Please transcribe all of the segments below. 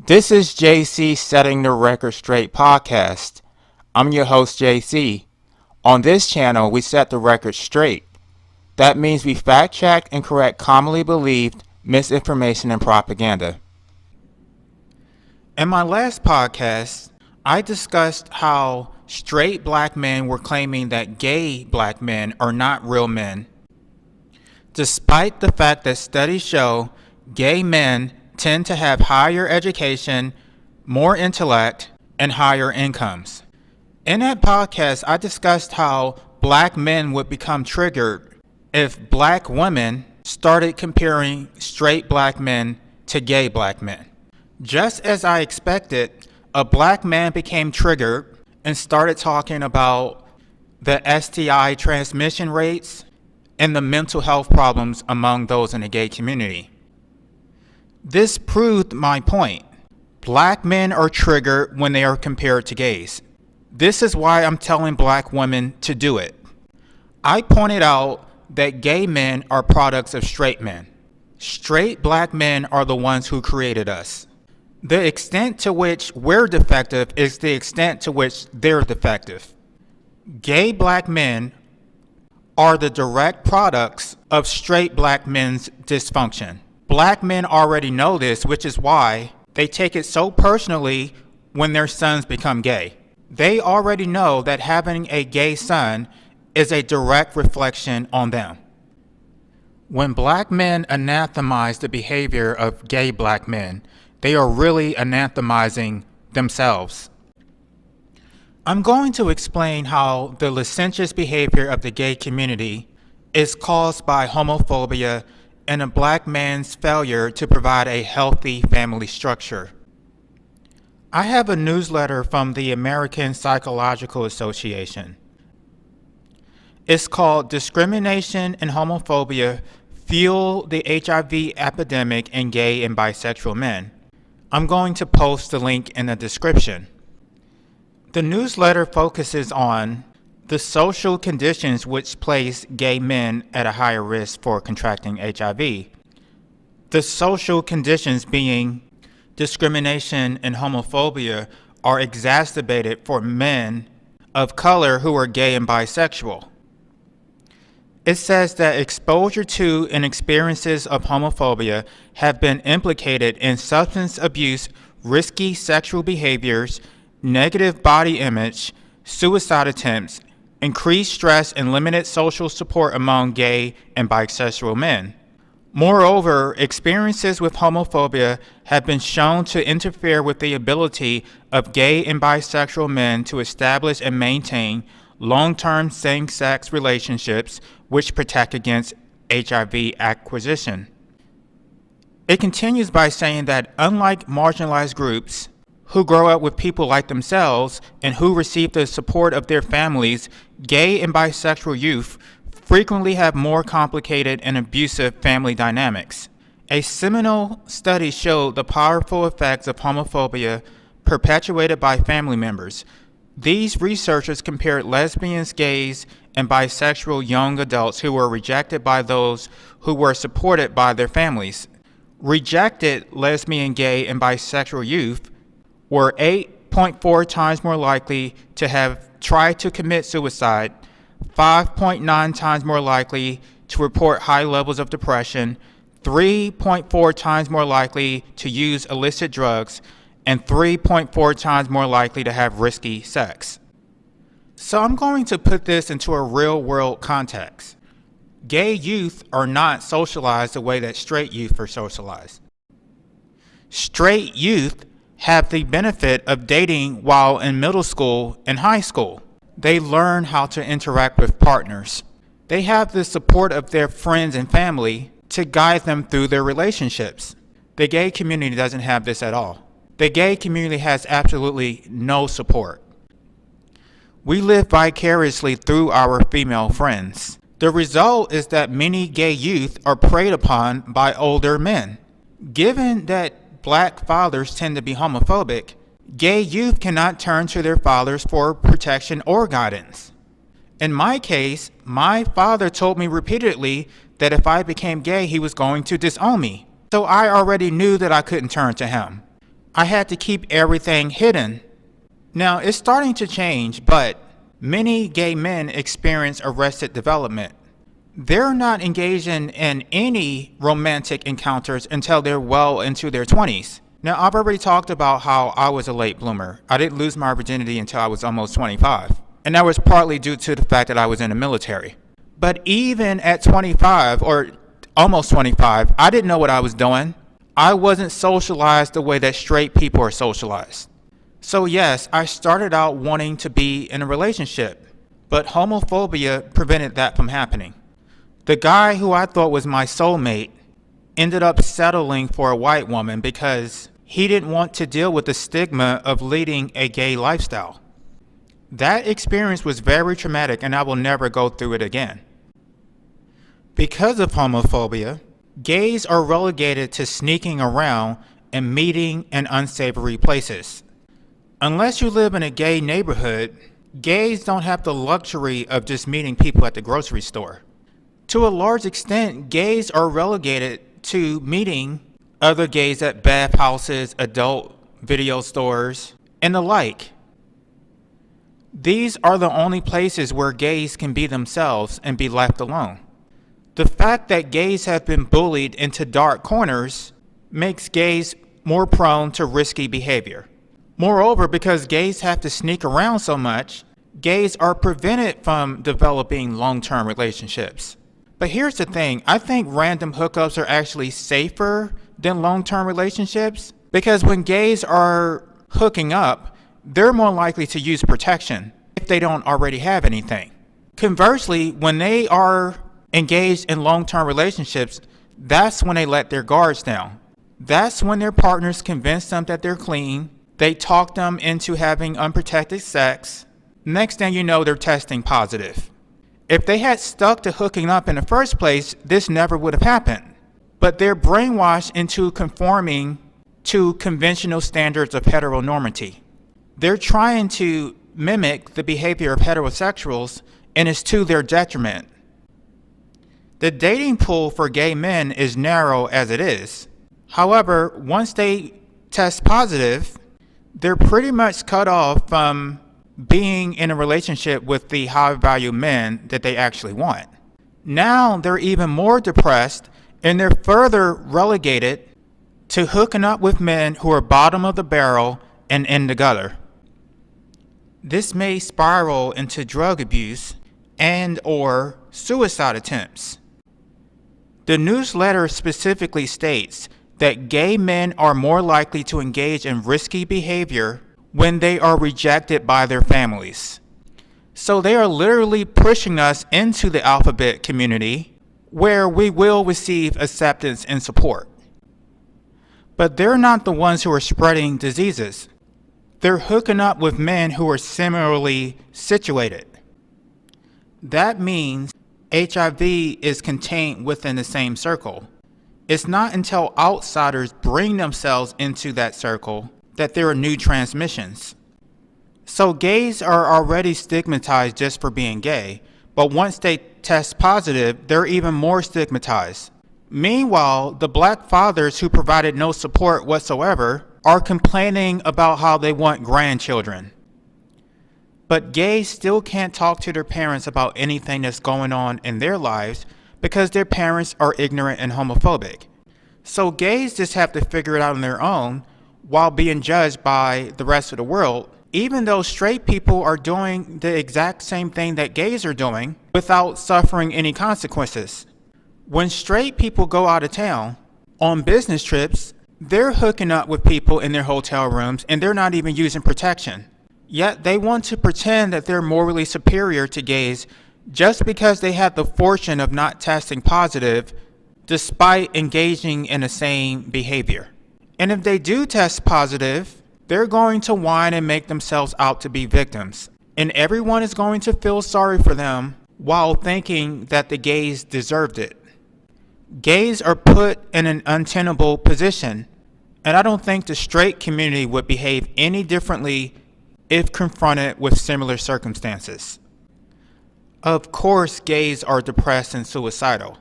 This is JC Setting the Record Straight podcast. I'm your host, JC. On this channel, we set the record straight. That means we fact check and correct commonly believed misinformation and propaganda. In my last podcast, I discussed how straight black men were claiming that gay black men are not real men, despite the fact that studies show gay men tend to have higher education, more intellect, and higher incomes. In that podcast, I discussed how black men would become triggered if black women started comparing straight black men to gay black men. Just as I expected, a black man became triggered and started talking about the STI transmission rates and the mental health problems among those in the gay community. This proved my point. Black men are triggered when they are compared to gays. This is why I'm telling black women to do it. I pointed out that gay men are products of straight men. Straight black men are the ones who created us. The extent to which we're defective is the extent to which they're defective. Gay black men are the direct products of straight black men's dysfunction. Black men already know this, which is why they take it so personally when their sons become gay. They already know that having a gay son is a direct reflection on them. When black men anathemize the behavior of gay black men, they are really anathemizing themselves. I'm going to explain how the licentious behavior of the gay community is caused by homophobia and a black man's failure to provide a healthy family structure. I have a newsletter from the American Psychological Association. It's called Discrimination and Homophobia Fuel the HIV Epidemic in Gay and Bisexual Men. I'm going to post the link in the description. The newsletter focuses on the social conditions which place gay men at a higher risk for contracting HIV. The social conditions being discrimination and homophobia are exacerbated for men of color who are gay and bisexual. It says that exposure to and experiences of homophobia have been implicated in substance abuse, risky sexual behaviors, negative body image, suicide attempts, increased stress, and limited social support among gay and bisexual men. Moreover, experiences with homophobia have been shown to interfere with the ability of gay and bisexual men to establish and maintain long-term same-sex relationships which protect against HIV acquisition. It continues by saying that unlike marginalized groups who grow up with people like themselves and who receive the support of their families, gay and bisexual youth frequently have more complicated and abusive family dynamics. A seminal study showed the powerful effects of homophobia perpetuated by family members. These researchers compared lesbians, gays, and bisexual young adults who were rejected by those who were supported by their families. Rejected lesbian, gay, and bisexual youth were 8.4 times more likely to have tried to commit suicide, 5.9 times more likely to report high levels of depression, 3.4 times more likely to use illicit drugs, and 3.4 times more likely to have risky sex. So I'm going to put this into a real-world context. Gay youth are not socialized the way that straight youth are socialized. Straight youth have the benefit of dating while in middle school and high school. They learn how to interact with partners. They have the support of their friends and family to guide them through their relationships. The gay community doesn't have this at all. The gay community has absolutely no support. We live vicariously through our female friends. The result is that many gay youth are preyed upon by older men. Given that black fathers tend to be homophobic, gay youth cannot turn to their fathers for protection or guidance. In my case, my father told me repeatedly that if I became gay, he was going to disown me. So I already knew that I couldn't turn to him. I had to keep everything hidden. Now, it's starting to change, but many gay men experience arrested development. They're not engaging in any romantic encounters until they're well into their 20s. Now, I've already talked about how I was a late bloomer. I didn't lose my virginity until I was almost 25. And that was partly due to the fact that I was in the military. But even at 25 or almost 25, I didn't know what I was doing. I wasn't socialized the way that straight people are socialized. So yes, I started out wanting to be in a relationship, but homophobia prevented that from happening. The guy who I thought was my soulmate ended up settling for a white woman because he didn't want to deal with the stigma of leading a gay lifestyle. That experience was very traumatic, and I will never go through it again. Because of homophobia, gays are relegated to sneaking around and meeting in unsavory places. Unless you live in a gay neighborhood, gays don't have the luxury of just meeting people at the grocery store. To a large extent, gays are relegated to meeting other gays at bathhouses, adult video stores, and the like. These are the only places where gays can be themselves and be left alone. The fact that gays have been bullied into dark corners makes gays more prone to risky behavior. Moreover, because gays have to sneak around so much, gays are prevented from developing long-term relationships. But here's the thing, I think random hookups are actually safer than long-term relationships, because when gays are hooking up, they're more likely to use protection if they don't already have anything. Conversely, when they are engaged in long-term relationships, that's when they let their guards down. That's when their partners convince them that they're clean, they talk them into having unprotected sex. Next thing you know, they're testing positive. If they had stuck to hooking up in the first place, this never would have happened. But they're brainwashed into conforming to conventional standards of heteronormity. They're trying to mimic the behavior of heterosexuals, and it's to their detriment. The dating pool for gay men is narrow as it is. However, once they test positive, they're pretty much cut off from being in a relationship with the high-value men that they actually want. Now they're even more depressed, and they're further relegated to hooking up with men who are bottom of the barrel and in the gutter. This may spiral into drug abuse and or suicide attempts. The newsletter specifically states that gay men are more likely to engage in risky behavior when they are rejected by their families. So they are literally pushing us into the alphabet community where we will receive acceptance and support. But they're not the ones who are spreading diseases. They're hooking up with men who are similarly situated. That means HIV is contained within the same circle. It's not until outsiders bring themselves into that circle that there are new transmissions. So gays are already stigmatized just for being gay, but once they test positive, they're even more stigmatized. Meanwhile, the black fathers who provided no support whatsoever are complaining about how they want grandchildren. But gays still can't talk to their parents about anything that's going on in their lives because their parents are ignorant and homophobic. So gays just have to figure it out on their own while being judged by the rest of the world, even though straight people are doing the exact same thing that gays are doing without suffering any consequences. When straight people go out of town on business trips, they're hooking up with people in their hotel rooms and they're not even using protection. Yet they want to pretend that they're morally superior to gays just because they had the fortune of not testing positive despite engaging in the same behavior. And if they do test positive, they're going to whine and make themselves out to be victims. And everyone is going to feel sorry for them while thinking that the gays deserved it. Gays are put in an untenable position, and I don't think the straight community would behave any differently if confronted with similar circumstances. Of course, gays are depressed and suicidal.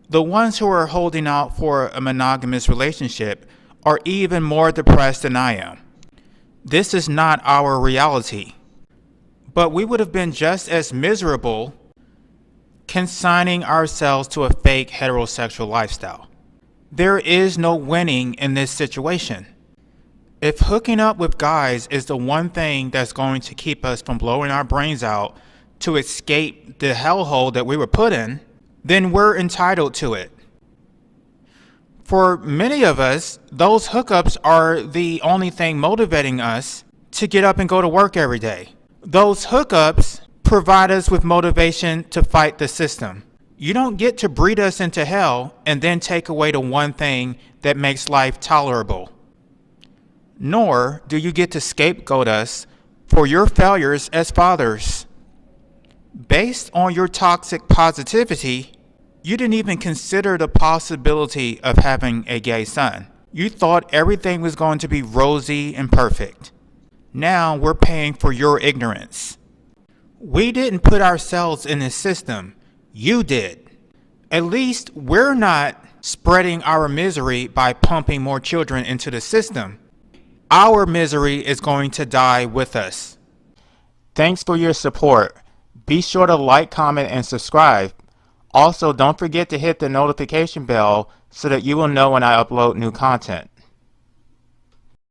The ones who are holding out for a monogamous relationship are even more depressed than I am. This is not our reality. But we would have been just as miserable consigning ourselves to a fake heterosexual lifestyle. There is no winning in this situation. If hooking up with guys is the one thing that's going to keep us from blowing our brains out to escape the hellhole that we were put in, then we're entitled to it. For many of us, those hookups are the only thing motivating us to get up and go to work every day. Those hookups provide us with motivation to fight the system. You don't get to breed us into hell and then take away the one thing that makes life tolerable. Nor do you get to scapegoat us for your failures as fathers. Based on your toxic positivity, you didn't even consider the possibility of having a gay son. You thought everything was going to be rosy and perfect. Now we're paying for your ignorance. We didn't put ourselves in this system. You did. At least we're not spreading our misery by pumping more children into the system. Our misery is going to die with us. Thanks for your support. Be sure to like, comment, and subscribe. Also, don't forget to hit the notification bell so that you will know when I upload new content.